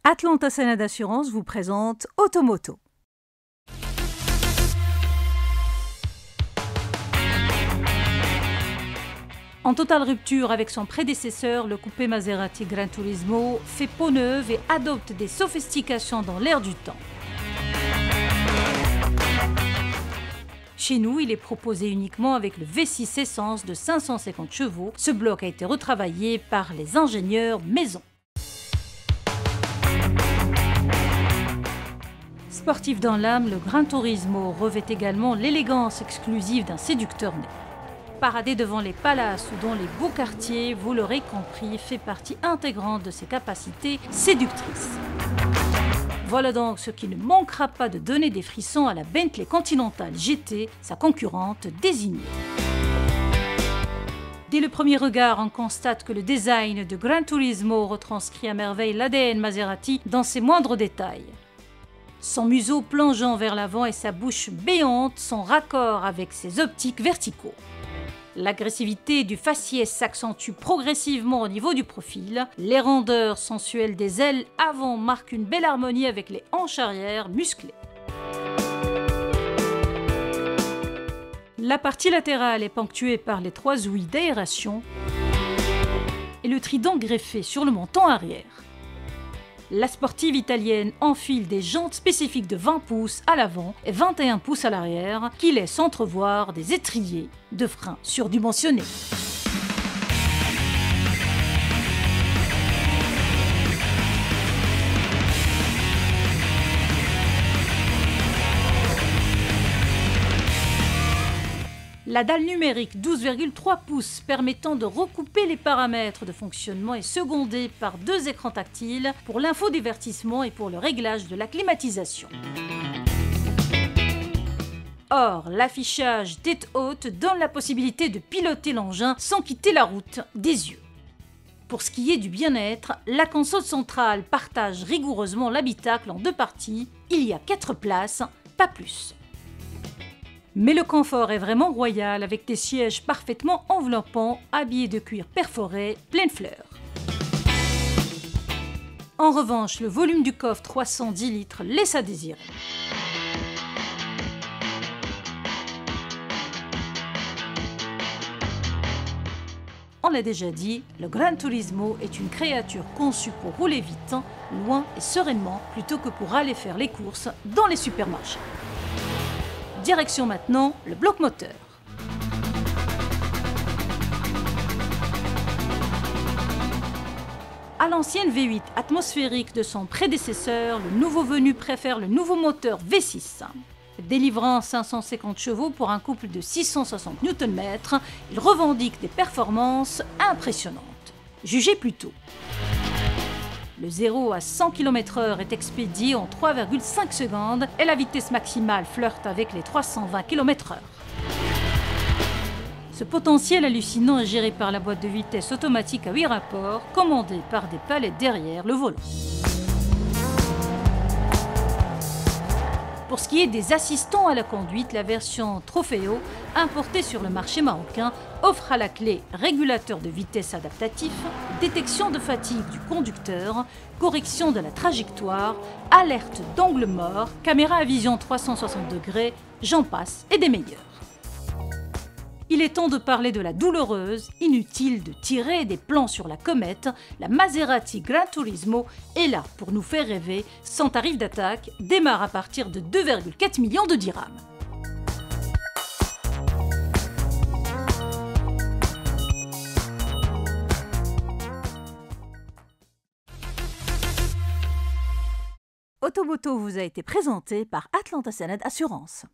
Atlanta Sénat d'Assurance vous présente Automoto. En totale rupture avec son prédécesseur, le coupé Maserati Gran Turismo fait peau neuve et adopte des sophistications dans l'air du temps. Chez nous, il est proposé uniquement avec le V6 essence de 550 chevaux. Ce bloc a été retravaillé par les ingénieurs maison. Sportif dans l'âme, le Gran Turismo revêt également l'élégance exclusive d'un séducteur né. Paradé devant les palaces ou dans les beaux quartiers, vous l'aurez compris, fait partie intégrante de ses capacités séductrices. Voilà donc ce qui ne manquera pas de donner des frissons à la Bentley Continental GT, sa concurrente désignée. Dès le premier regard, on constate que le design de Gran Turismo retranscrit à merveille l'ADN Maserati dans ses moindres détails. Son museau plongeant vers l'avant et sa bouche béante sont raccord avec ses optiques verticaux. L'agressivité du faciès s'accentue progressivement au niveau du profil. Les rondeurs sensuelles des ailes avant marquent une belle harmonie avec les hanches arrière musclées. La partie latérale est ponctuée par les 3 ouïes d'aération et le trident greffé sur le menton arrière. La sportive italienne enfile des jantes spécifiques de 20 pouces à l'avant et 21 pouces à l'arrière qui laissent entrevoir des étriers de frein surdimensionnés. La dalle numérique 12,3 pouces permettant de recouper les paramètres de fonctionnement est secondée par 2 écrans tactiles pour l'infodivertissement et pour le réglage de la climatisation. Or, l'affichage tête haute donne la possibilité de piloter l'engin sans quitter la route des yeux. Pour ce qui est du bien-être, la console centrale partage rigoureusement l'habitacle en 2 parties. Il y a 4 places, pas plus. Mais le confort est vraiment royal avec des sièges parfaitement enveloppants, habillés de cuir perforé, pleine fleur. En revanche, le volume du coffre 310 litres laisse à désirer. On l'a déjà dit, le Gran Turismo est une créature conçue pour rouler vite, loin et sereinement, plutôt que pour aller faire les courses dans les supermarchés. Direction maintenant le bloc moteur. À l'ancienne V8 atmosphérique de son prédécesseur, le nouveau venu préfère le nouveau moteur V6. Délivrant 550 chevaux pour un couple de 660 Nm, il revendique des performances impressionnantes. Jugez plutôt. Le 0 à 100 km/h est expédié en 3,5 secondes et la vitesse maximale flirte avec les 320 km/h. Ce potentiel hallucinant est géré par la boîte de vitesse automatique à 8 rapports, commandée par des palettes derrière le volant. Pour ce qui est des assistants à la conduite, la version Trofeo, importée sur le marché marocain, offre à la clé régulateur de vitesse adaptatif, détection de fatigue du conducteur, correction de la trajectoire, alerte d'angle mort, caméra à vision 360 degrés, j'en passe et des meilleurs. Il est temps de parler de la douloureuse, inutile de tirer des plans sur la comète, la Maserati Gran Turismo est là pour nous faire rêver, sans tarif d'attaque, démarre à partir de 2,4 millions de dirhams. Automoto vous a été présenté par Atlanta Sénat d'Assurance.